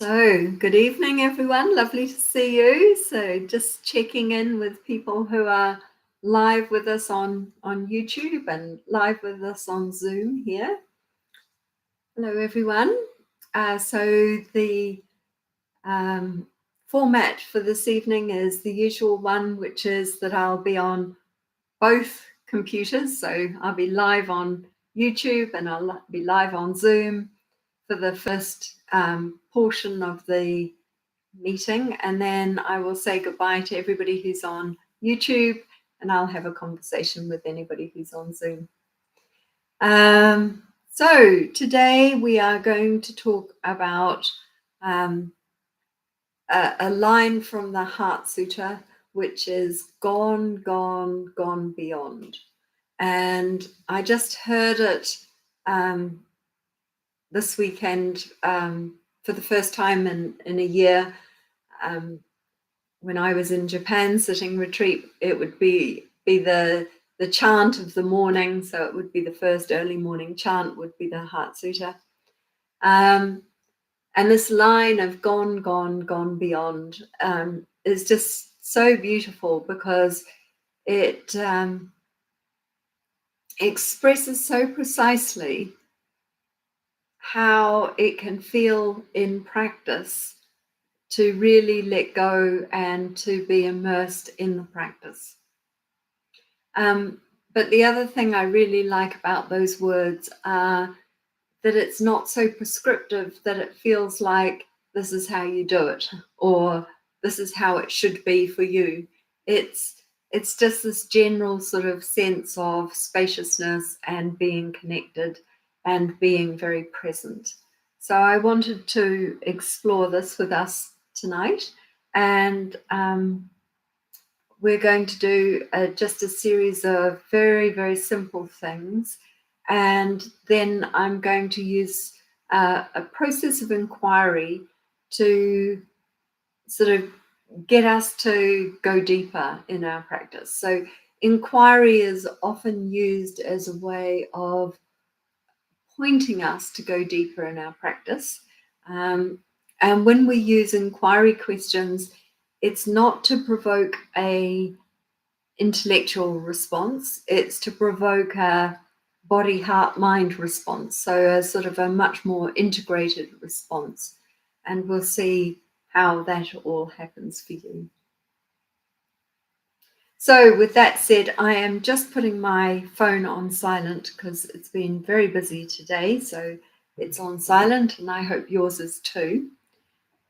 So, good evening, everyone. Lovely to see you. So, just checking in with people who are live with us on YouTube and live with us on Zoom here. Hello, everyone. So, the format for this evening is the usual one, which is that I'll be on both computers. So, I'll be live on YouTube and I'll be live on Zoom for the first portion of the meeting, and then I will say goodbye to everybody who's on YouTube, and I'll have a conversation with anybody who's on Zoom. So today we are going to talk about a line from the Heart Sutta, which is gone, gone, gone beyond. And I just heard it this weekend for the first time in a year. When I was in Japan sitting retreat, it would be the chant of the morning. So it would be the first early morning chant would be the Heart Sutta. And this line of gone, gone, gone beyond is just so beautiful because it expresses so precisely how it can feel in practice to really let go and to be immersed in the practice. But the other thing I really like about those words are that it's not so prescriptive that it feels like this is how you do it or this is how it should be for you. It's just this general sort of sense of spaciousness and being connected and being very present. So I wanted to explore this with us tonight, and we're going to do just a series of very, very simple things. And then I'm going to use a process of inquiry to sort of get us to go deeper in our practice. So inquiry is often used as a way of pointing us to go deeper in our practice. And when we use inquiry questions, it's not to provoke a intellectual response, it's to provoke a body, heart, mind response. So a sort of a much more integrated response. And we'll see how that all happens for you. So with that said, I am just putting my phone on silent because it's been very busy today. So it's on silent, and I hope yours is too.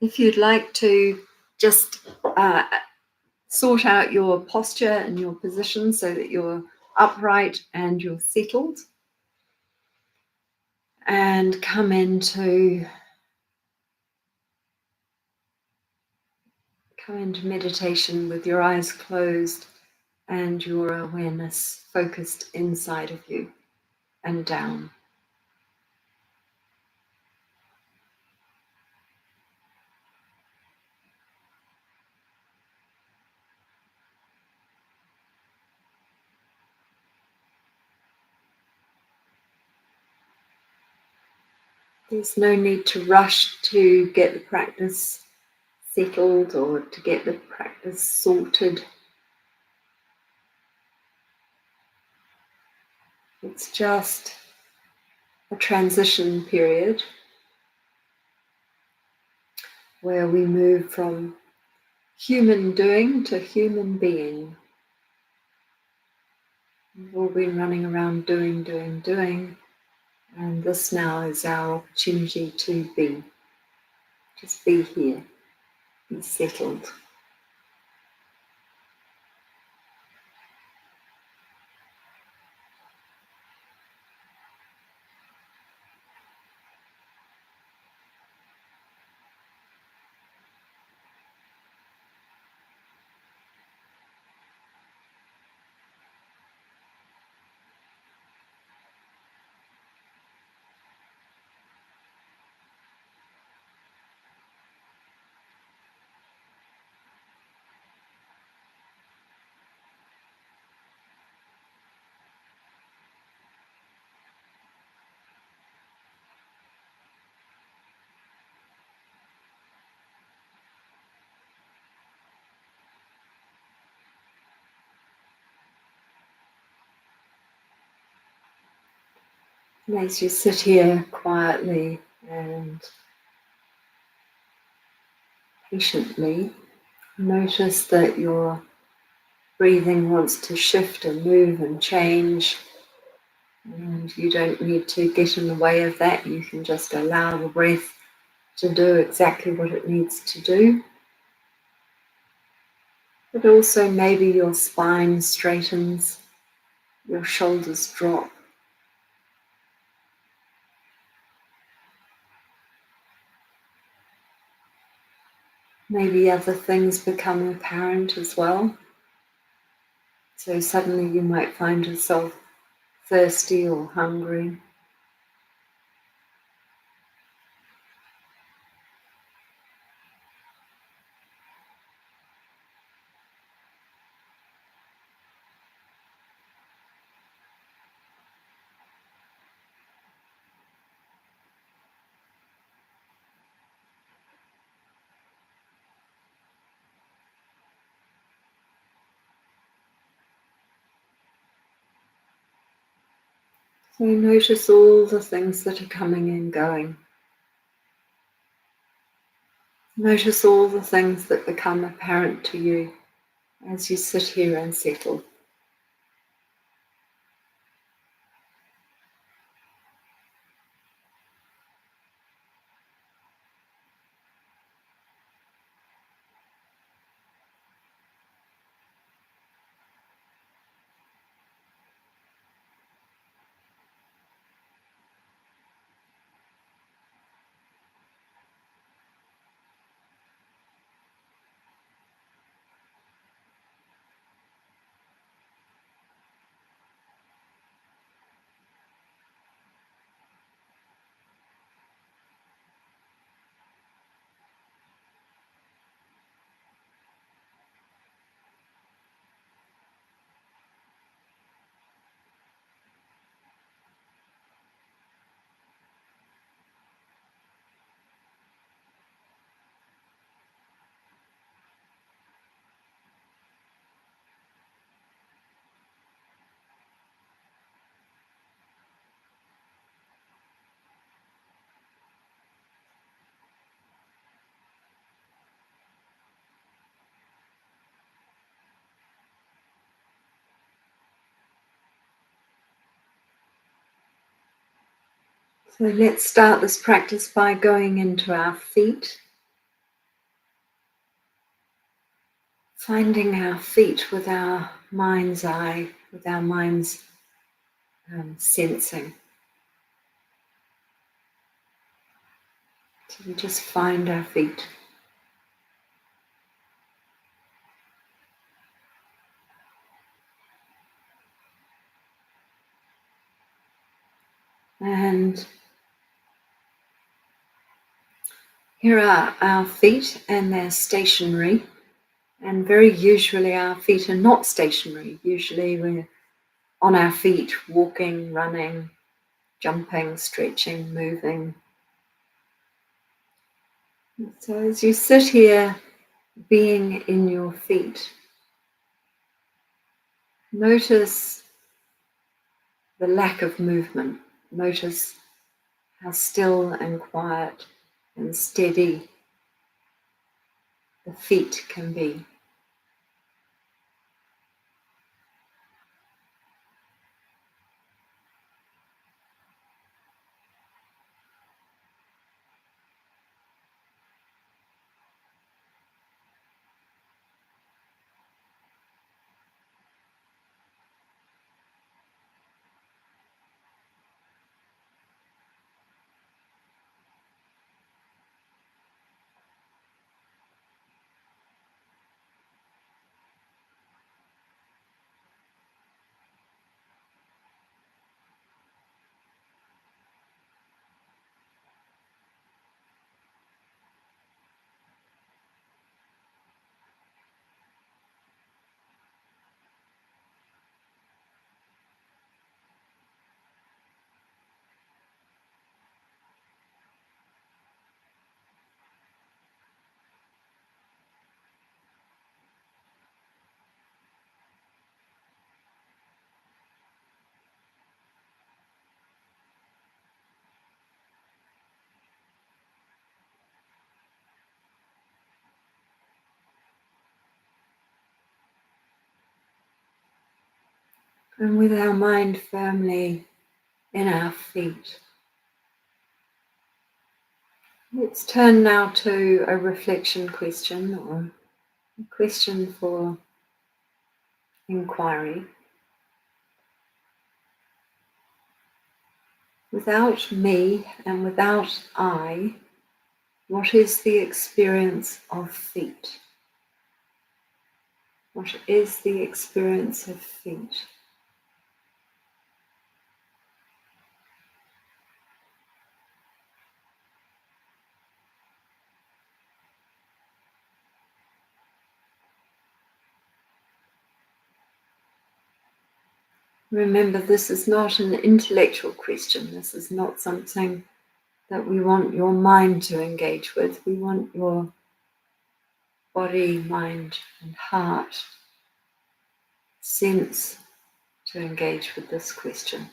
If you'd like to just sort out your posture and your position so that you're upright and you're settled, and come into meditation with your eyes closed and your awareness focused inside of you and down. There's no need to rush to get the practice settled or to get the practice sorted. It's just a transition period where we move from human doing to human being. We've all been running around doing, and this now is our opportunity to be. Just be here, be settled. And as you sit here quietly and patiently, notice that your breathing wants to shift and move and change, and you don't need to get in the way of that. You can just allow the breath to do exactly what it needs to do. But also maybe your spine straightens, your shoulders drop. Maybe other things become apparent as well. So suddenly you might find yourself thirsty or hungry. So notice all the things that are coming and going. Notice all the things that become apparent to you as you sit here and settle. So let's start this practice by going into our feet. Finding our feet with our mind's eye, with our mind's sensing. So we just find our feet. And here are our feet, and they're stationary. And very usually our feet are not stationary. Usually we're on our feet, walking, running, jumping, stretching, moving. So as you sit here, being in your feet, notice the lack of movement. Notice how still and quiet and steady the feet can be. And with our mind firmly in our feet, let's turn now to a reflection question or a question for inquiry. Without me and without I, what is the experience of feet? What is the experience of feet? Remember, this is not an intellectual question. This is not something that we want your mind to engage with. We want your body, mind, and heart, sense to engage with this question.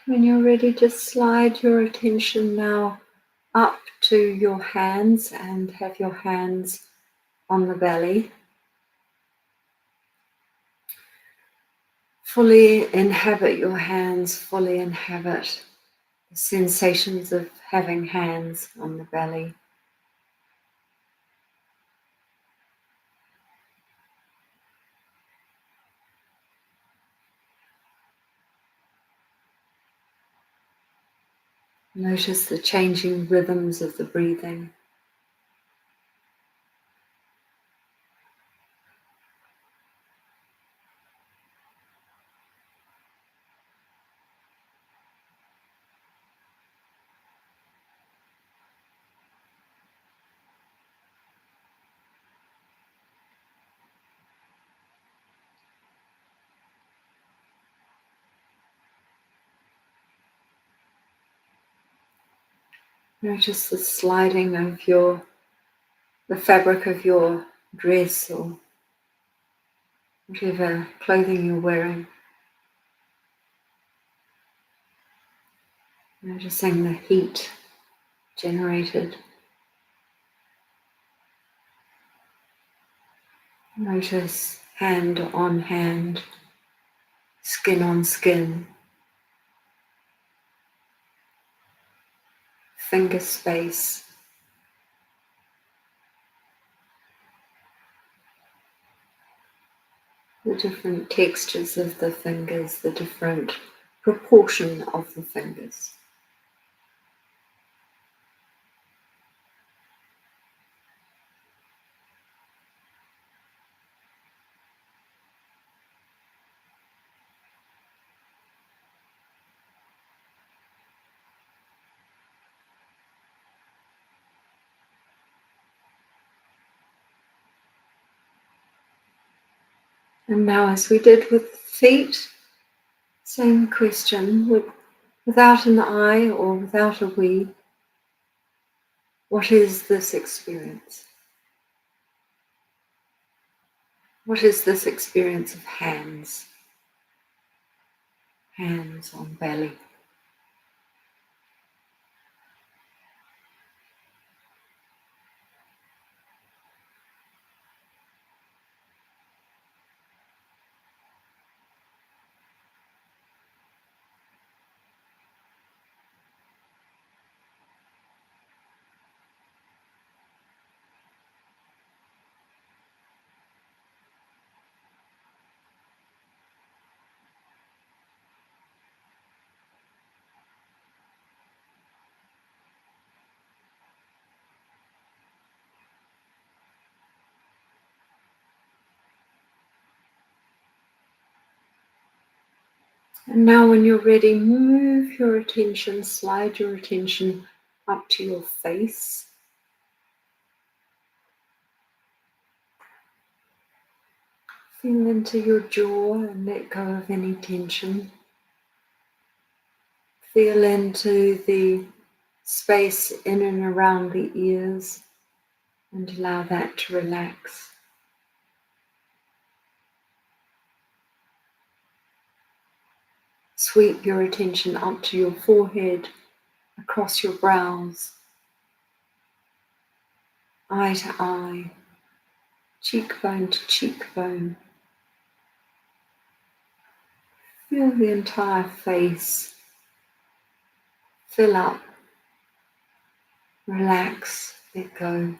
When you're ready, just slide your attention now up to your hands and have your hands on the belly. Fully inhabit your hands, fully inhabit the sensations of having hands on the belly. Notice the changing rhythms of the breathing. Notice the sliding of the fabric of your dress or whatever clothing you're wearing. Noticing the heat generated. Notice hand on hand, skin on skin, finger space. The different textures of the fingers, the different proportion of the fingers. And now, as we did with feet, same question, without an I or without a we, what is this experience? What is this experience of hands? Hands on belly. And now when you're ready, move your attention, slide your attention up to your face. Feel into your jaw and let go of any tension. Feel into the space in and around the ears and allow that to relax. Sweep your attention up to your forehead, across your brows, eye to eye, cheekbone to cheekbone. Feel the entire face fill up, relax, let go.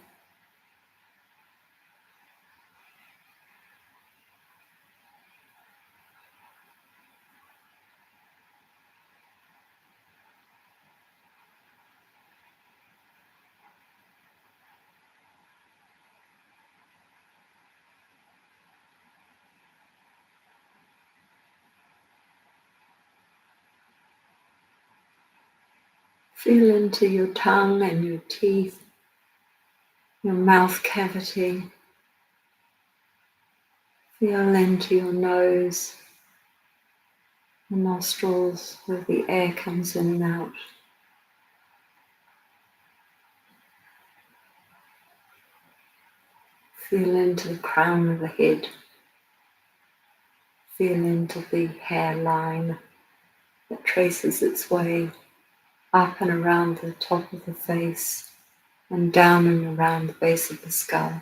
Feel into your tongue and your teeth, your mouth cavity. Feel into your nose, the nostrils where the air comes in and out. Feel into the crown of the head. Feel into the hairline that traces its way up and around the top of the face and down and around the base of the skull.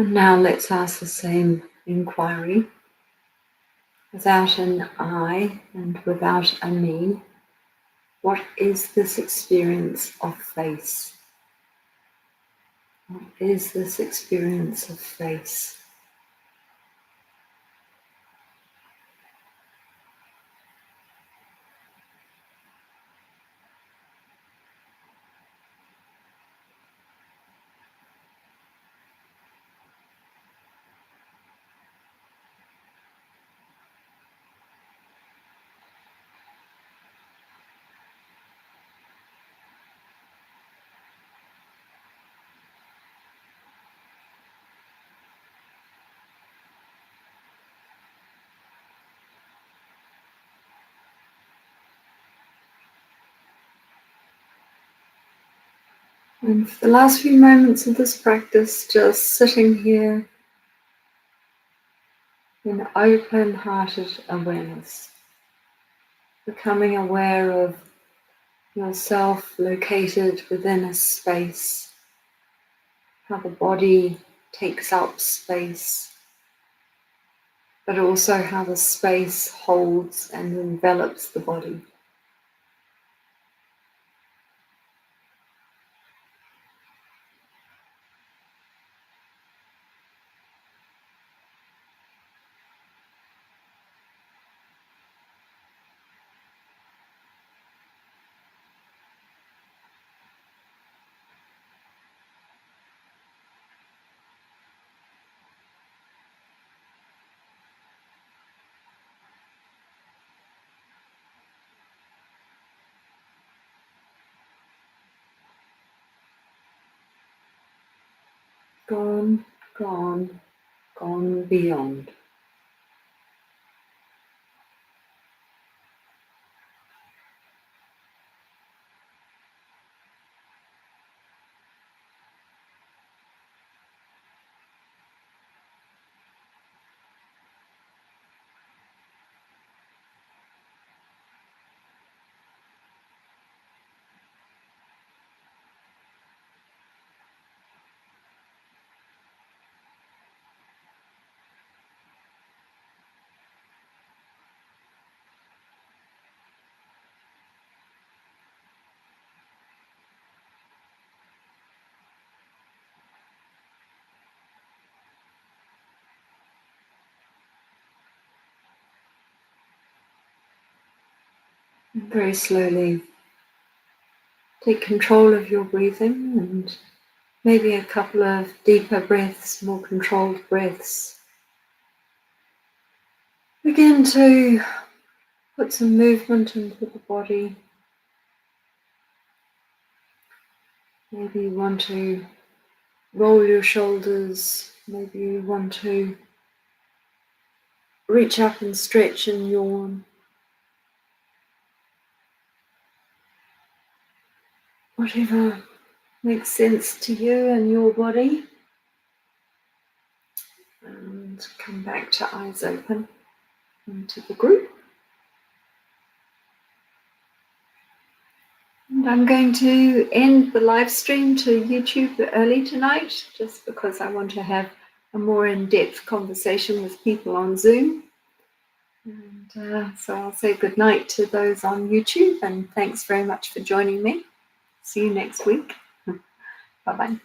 And now let's ask the same inquiry. Without an I and without a me, what is this experience of face? What is this experience of face? And for the last few moments of this practice, just sitting here in open-hearted awareness, becoming aware of yourself located within a space, how the body takes up space, but also how the space holds and envelops the body. Gone, gone, gone beyond. And very slowly take control of your breathing, and maybe a couple of deeper breaths, more controlled breaths. Begin to put some movement into the body. Maybe you want to roll your shoulders. Maybe you want to reach up and stretch and yawn. Whatever makes sense to you and your body. And come back to eyes open into the group. And I'm going to end the live stream to YouTube early tonight, just because I want to have a more in-depth conversation with people on Zoom. And so I'll say good night to those on YouTube, and thanks very much for joining me. See you next week. Bye-bye.